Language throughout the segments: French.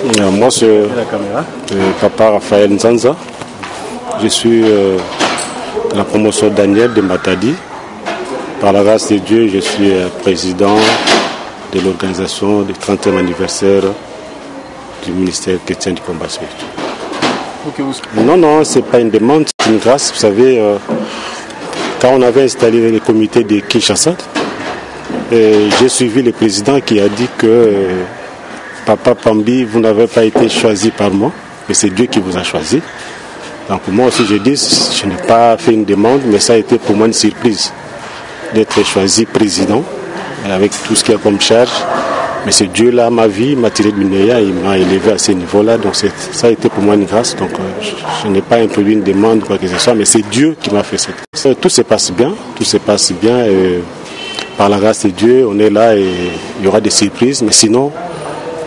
Moi, c'est Papa Raphaël Nzanza. Je suis la promotion Daniel de Matadi. Par la grâce de Dieu, je suis président de l'organisation du 30e anniversaire du ministère chrétien du combat spirituel. Non, ce n'est pas une demande, c'est une grâce. Vous savez, quand on avait installé le comité de Kinshasa, j'ai suivi le président qui a dit que Papa Pambi, vous n'avez pas été choisi par moi, mais c'est Dieu qui vous a choisi. Donc moi aussi je dis, je n'ai pas fait une demande, mais ça a été pour moi une surprise d'être choisi président, avec tout ce qu'il y a comme charge. Mais c'est Dieu là, ma vie, m'a tiré du néant, il m'a élevé à ce niveau-là, donc ça a été pour moi une grâce. Donc je n'ai pas introduit une demande, quoi que ce soit, mais c'est Dieu qui m'a fait cette grâce. Tout se passe bien, et par la grâce de Dieu, on est là et il y aura des surprises, mais sinon,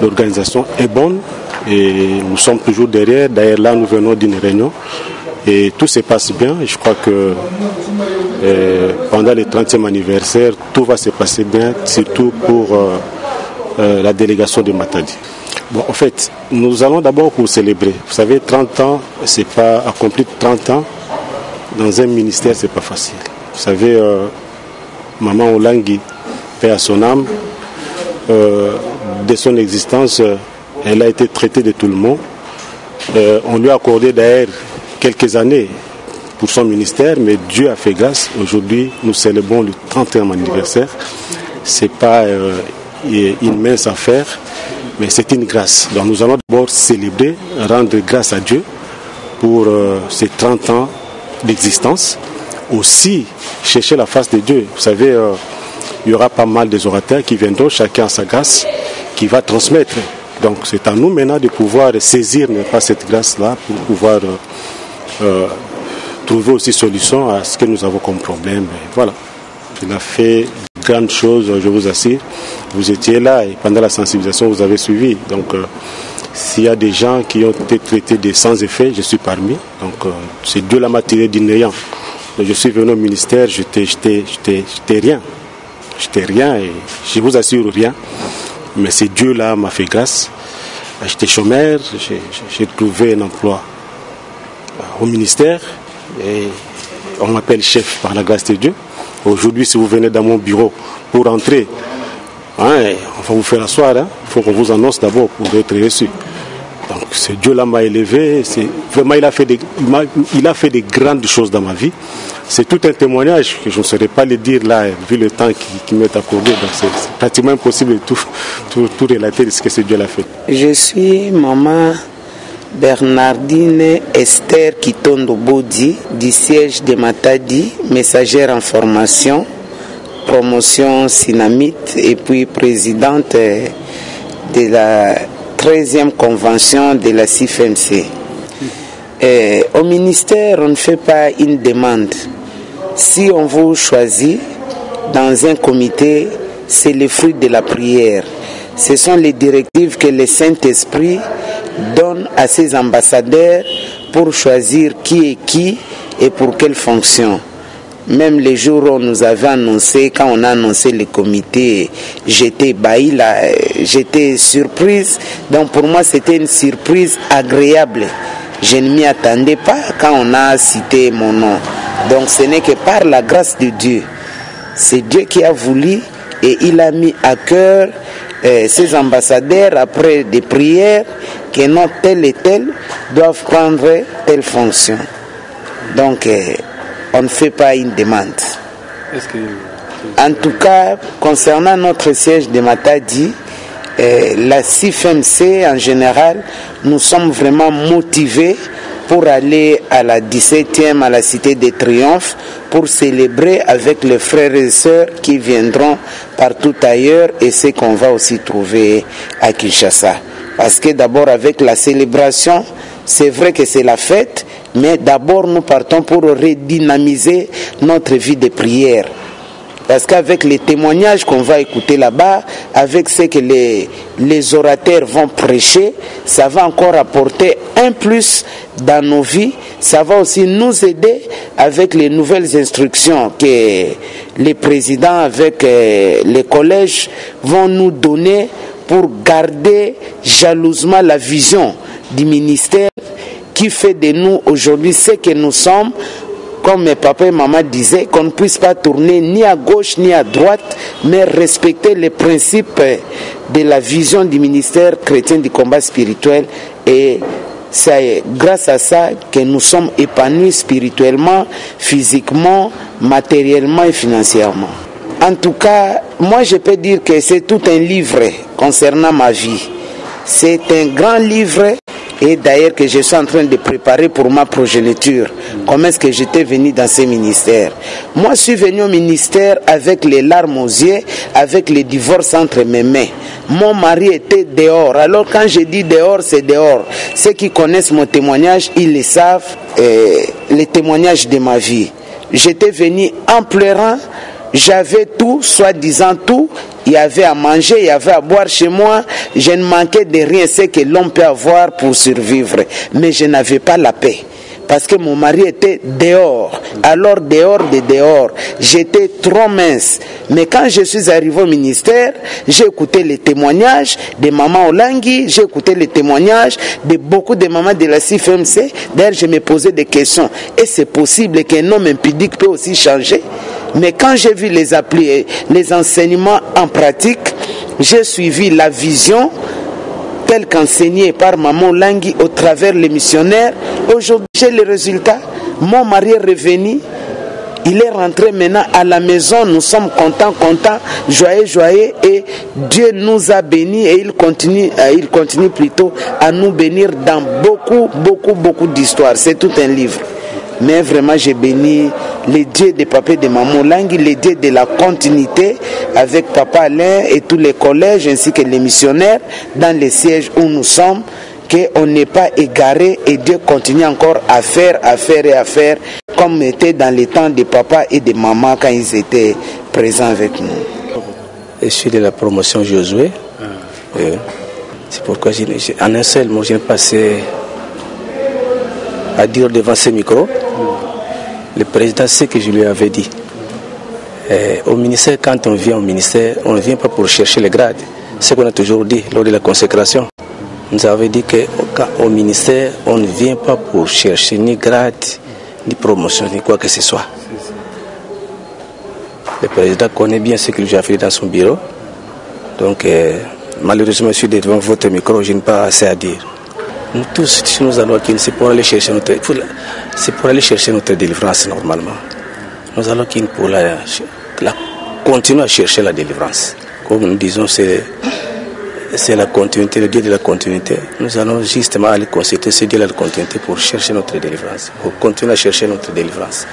l'organisation est bonne et nous sommes toujours derrière. D'ailleurs, là, nous venons d'une réunion et tout se passe bien. Et je crois que pendant le 30e anniversaire, tout va se passer bien, surtout pour la délégation de Matadi. Bon, en fait, nous allons d'abord pour célébrer. Vous savez, 30 ans, c'est pas accompli 30 ans dans un ministère, c'est pas facile. Vous savez, Maman Olangi, paix à son âme, de son existence, elle a été traitée de tout le monde. On lui a accordé d'ailleurs quelques années pour son ministère, mais Dieu a fait grâce. Aujourd'hui, nous célébrons le 30e anniversaire. Ce n'est pas une mince affaire, mais c'est une grâce. Donc nous allons d'abord célébrer, rendre grâce à Dieu pour ces 30 ans d'existence. Aussi chercher la face de Dieu. Vous savez, il y aura pas mal des orateurs qui viendront, chacun à sa grâce, qui va transmettre. Donc c'est à nous maintenant de pouvoir saisir cette grâce-là pour pouvoir trouver aussi solution à ce que nous avons comme problème. Et voilà. Il a fait de grandes choses, je vous assure. Vous étiez là et pendant la sensibilisation, vous avez suivi. Donc s'il y a des gens qui ont été traités de sans effet, je suis parmi. Donc c'est Dieu m'a tiré du néant. Je suis venu au ministère, j'étais rien. J'étais rien et je vous assure rien. Mais c'est Dieu là m'a fait grâce. J'étais chômeur, j'ai trouvé un emploi au ministère et on m'appelle chef par la grâce de Dieu. Aujourd'hui, si vous venez dans mon bureau pour entrer, on va vous faire asseoir. Il faut qu'on vous annonce d'abord pour être reçu. Donc c'est Dieu là m'a élevé. Vraiment, il a fait des grandes choses dans ma vie. C'est tout un témoignage que je ne saurais pas le dire là, vu le temps qui m'est accordé. Donc c'est pratiquement impossible de tout relater de ce que ce Dieu l'a fait. Je suis maman Bernardine Esther Kitondo Bodi du siège de Matadi, messagère en formation, promotion Synamite et puis présidente de la 13e convention de la CIFMC. Au ministère, on ne fait pas une demande. Si on vous choisit dans un comité, c'est le fruit de la prière. Ce sont les directives que le Saint-Esprit donne à ses ambassadeurs pour choisir qui est qui et pour quelle fonction. Même les jours où on nous avait annoncé, quand on a annoncé le comité, j'étais bailli là, j'étais surprise. Donc pour moi, c'était une surprise agréable. Je ne m'y attendais pas quand on a cité mon nom. Donc ce n'est que par la grâce de Dieu. C'est Dieu qui a voulu et il a mis à cœur ses ambassadeurs après des prières que non tel et tel doivent prendre telle fonction. Donc on ne fait pas une demande. En tout cas, concernant notre siège de Matadi, la CIFMC en général, nous sommes vraiment motivés pour aller à la 17e, à la Cité des Triomphes, pour célébrer avec les frères et sœurs qui viendront partout ailleurs et ce qu'on va aussi trouver à Kinshasa. Parce que d'abord avec la célébration, c'est vrai que c'est la fête, mais d'abord nous partons pour redynamiser notre vie de prière. Parce qu'avec les témoignages qu'on va écouter là-bas, avec ce que les orateurs vont prêcher, ça va encore apporter un plus dans nos vies. Ça va aussi nous aider avec les nouvelles instructions que les présidents avec les collèges vont nous donner pour garder jalousement la vision du ministère qui fait de nous aujourd'hui ce que nous sommes. Comme mes papas et maman disaient, qu'on ne puisse pas tourner ni à gauche ni à droite, mais respecter les principes de la vision du ministère chrétien du combat spirituel. Et c'est grâce à ça que nous sommes épanouis spirituellement, physiquement, matériellement et financièrement. En tout cas, moi je peux dire que c'est tout un livre concernant ma vie. C'est un grand livre. Et d'ailleurs que je suis en train de préparer pour ma progéniture. Comment est-ce que j'étais venu dans ces ministères? Moi, je suis venu au ministère avec les larmes aux yeux, avec les divorces entre mes mains. Mon mari était dehors. Alors quand je dis dehors, c'est dehors. Ceux qui connaissent mon témoignage, ils le savent, les témoignages de ma vie. J'étais venu en pleurant. J'avais tout, soi-disant tout. Il y avait à manger, il y avait à boire chez moi. Je ne manquais de rien, c'est que l'homme peut avoir pour survivre. Mais je n'avais pas la paix. Parce que mon mari était dehors. Alors dehors de dehors, j'étais trop mince. Mais quand je suis arrivé au ministère, j'ai écouté les témoignages de maman Olangui, j'ai écouté les témoignages de beaucoup de mamans de la CIFMC. D'ailleurs, je me posais des questions. Et c'est possible qu'un homme impudique peut aussi changer? Mais quand j'ai vu les applis, les enseignements en pratique, j'ai suivi la vision telle qu'enseignée par Maman Olangui au travers les missionnaires. Aujourd'hui, j'ai les résultats. Mon mari est revenu. Il est rentré maintenant à la maison. Nous sommes contents, joyeux. Et Dieu nous a bénis et il continue plutôt à nous bénir dans beaucoup d'histoires. C'est tout un livre. Mais vraiment, j'ai béni les dieux des papas de Maman Olangui, les dieux de la continuité avec Papa Alain et tous les collèges ainsi que les missionnaires dans les sièges où nous sommes, qu'on n'est pas égaré et Dieu continue encore à faire comme était dans les temps de papa et de maman quand ils étaient présents avec nous. Je suis de la promotion Josué. C'est pourquoi en un seul mot, j'ai passé à dire devant ce micro. Le président sait que je lui avais dit. Au ministère, quand on vient au ministère, on ne vient pas pour chercher les grades. Ce qu'on a toujours dit lors de la consécration. Nous avons dit qu'au ministère, on ne vient pas pour chercher ni grade, ni promotion, ni quoi que ce soit. Le président connaît bien ce qu'il lui a fait dans son bureau. Donc, malheureusement, je suis devant votre micro, je n'ai pas assez à dire. Nous tous, si nous allons à c'est pour aller chercher notre délivrance normalement. Nous allons pour continuer à chercher la délivrance. Comme nous disons, c'est la continuité, le Dieu de la continuité. Nous allons justement aller consulter ce Dieu de la continuité pour chercher notre délivrance, pour continuer à chercher notre délivrance.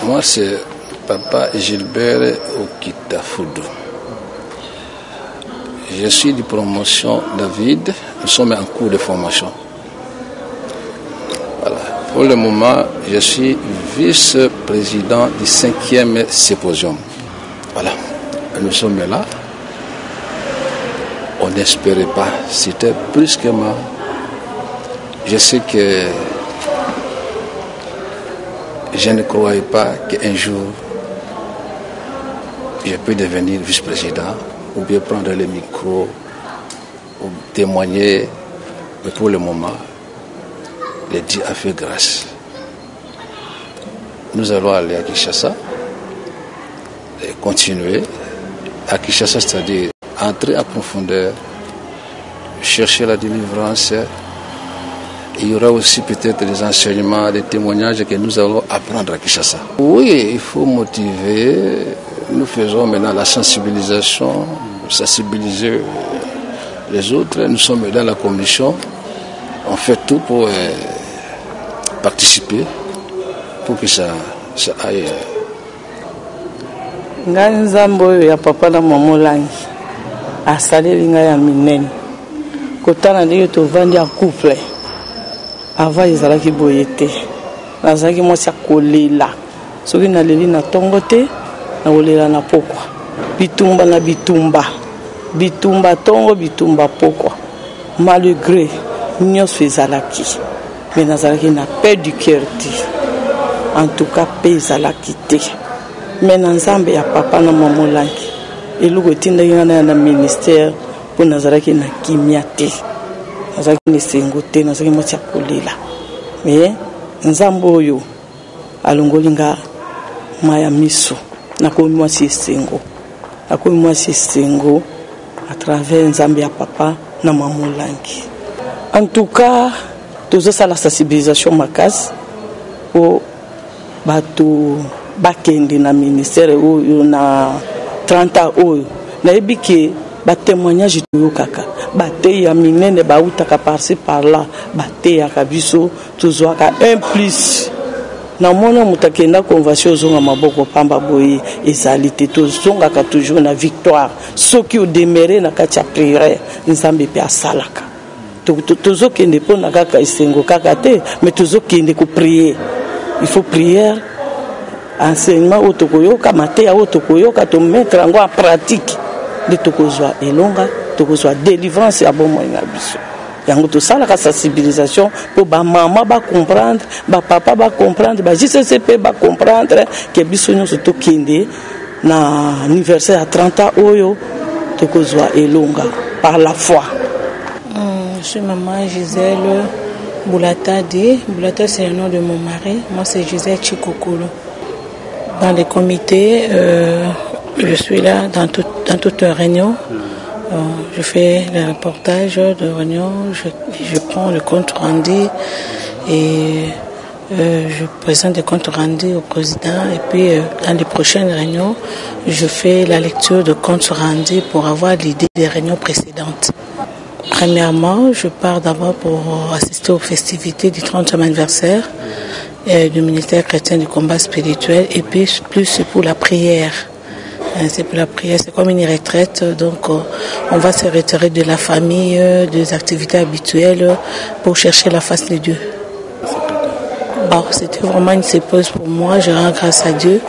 Moi, c'est Papa Gilbert Okitafoudou. Je suis de promotion David. Nous sommes en cours de formation. Voilà. Pour le moment, je suis vice-président du 5e symposium. Voilà. Nous sommes là. On n'espérait pas. C'était brusquement. Je sais que je ne croyais pas qu'un jour je peux devenir vice-président ou bien prendre le micro ou témoigner. Mais pour le moment, le Dieu a fait grâce. Nous allons aller à Kinshasa et continuer à Kinshasa, c'est-à-dire entrer en profondeur, chercher la délivrance. Il y aura aussi peut-être des enseignements, des témoignages que nous allons apprendre à Kinshasa. Oui, il faut motiver. Nous faisons maintenant la sensibilisation, sensibiliser les autres. Nous sommes dans la commission. On fait tout pour participer, pour que ça aille. Nganzambo ya papa na Maman Olangui asaleli ngai ya minene kotana ndenge tovandi en couple avant ezalaki boye te nazalaki mwasi akolela soki naleli na tongo te nakolela na pokwa bitumba na bitumba tongo bitumba pokwa malgré nyonso ezalaki mais nazalaki na paix du cœur te en tout cas paix ezalaki te mais na nzambe ya papa na Maman Olangui eloko etindaki nga na ministère mpo nazalaki na kimia te, nazalaki na esengo te, nazalaki mwasi ya kolela. Me nzambe oyo alongoli nga maya miso, nakomi mwasi esengo, nakomi mwasi esengo à travers nzambe ya papa na Mamolangi. En tout cas, tous ça la sensibilisation makasi po bato bakende na ministère oyo na 30 ans oyo nayebi ke ba témoignage to kaka bate ya minene ba utaka par-ci par-là bate ya kabiso tozwaka un plus na mona mutakenda convention zonga maboko pamba boye ezali te tozongaka toujours na victoire soki o demeurer na kati ya prière nzambe pe asalaka tozokende po na kaka esengo kaka te mais tozokende ko prier. Il faut prier, enseignement otokoyoka mateya otokoyoka to mettre en pratique de tokozwa elonga tokozwa délivrance ya bon moyen biso. Yango to sala ka sensibilisation pour ba maman ba comprendre, ba papa ba comprendre, ba JCCP ba comprendre que biso nyonso tokende na anniversaire à 30 ans oyo tokozwa elonga par la foi. Je suis maman Gisèle Boulatadi. Boulata, c'est le nom de mon mari. Moi, c'est Gisèle Chikokolo. Dans les comités, je suis là dans toute réunion. Je fais le reportage de réunion. Je prends le compte rendu et je présente le compte rendu au président. Et puis, dans les prochaines réunions, je fais la lecture de compte rendu pour avoir l'idée des réunions précédentes. Premièrement, je pars d'abord pour assister aux festivités du 30e anniversaire du ministère chrétien du combat spirituel et puis plus c'est pour la prière. C'est pour la prière, c'est comme une retraite, donc on va se retirer de la famille, des activités habituelles pour chercher la face de Dieu. Bon, c'était vraiment une surprise pour moi, je rends grâce à Dieu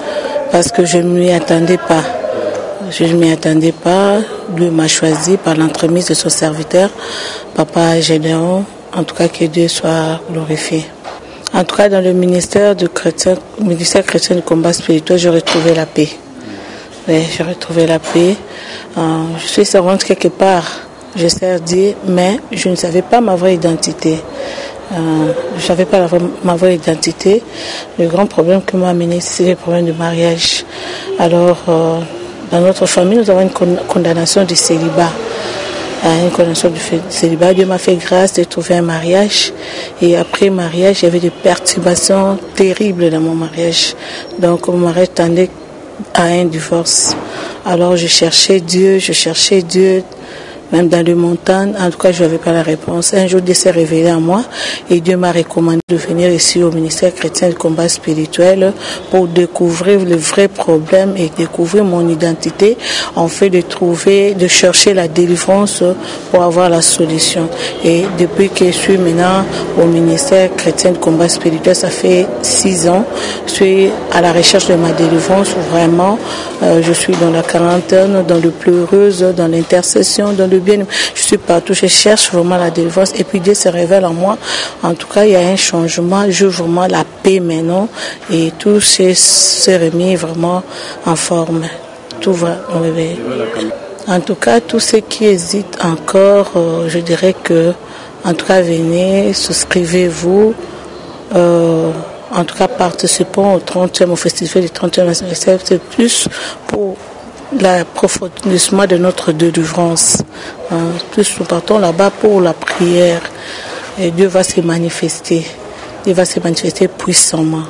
parce que je ne m'y attendais pas. Je ne m'y attendais pas. Dieu m'a choisi par l'entremise de son serviteur, Papa Gédéon. En tout cas, que Dieu soit glorifié. En tout cas, dans le ministère chrétien du combat spirituel, j'ai retrouvé la paix. Oui, j'ai retrouvé la paix. Je suis servante quelque part, je sais dire, mais je ne savais pas ma vraie identité. Je ne savais pas ma vraie identité. Le grand problème que m'a amené, c'est le problème de mariage. Alors, dans notre famille, nous avons une condamnation du célibat. Une condamnation du célibat. Dieu m'a fait grâce de trouver un mariage. Et après mariage, il y avait des perturbations terribles dans mon mariage. Donc, mon mariage tendait à un divorce. Alors, je cherchais Dieu, même dans les montagnes. En tout cas, je n'avais pas la réponse. Un jour, Dieu s'est révélé à moi et Dieu m'a recommandé de venir ici au ministère chrétien du combat spirituel pour découvrir le vrai problème et découvrir mon identité, en fait de chercher la délivrance pour avoir la solution. Et depuis que je suis maintenant au ministère chrétien du combat spirituel, ça fait 6 ans, je suis à la recherche de ma délivrance. Vraiment, je suis dans la quarantaine, dans le pleureuse, dans l'intercession, dans le bien. Je suis partout, je cherche vraiment la délivrance et puis Dieu se révèle en moi. En tout cas, il y a un changement, je veux vraiment la paix maintenant et tout s'est remis vraiment en forme. Tout va réveiller. En tout cas, tous ceux qui hésitent encore, je dirais que, en tout cas, venez, souscrivez-vous. En tout cas, participons au festival du 30e anniversaire. C'est plus pour l'approfondissement de notre délivrance. Plus nous partons là-bas pour la prière et Dieu va se manifester. Il va se manifester puissamment.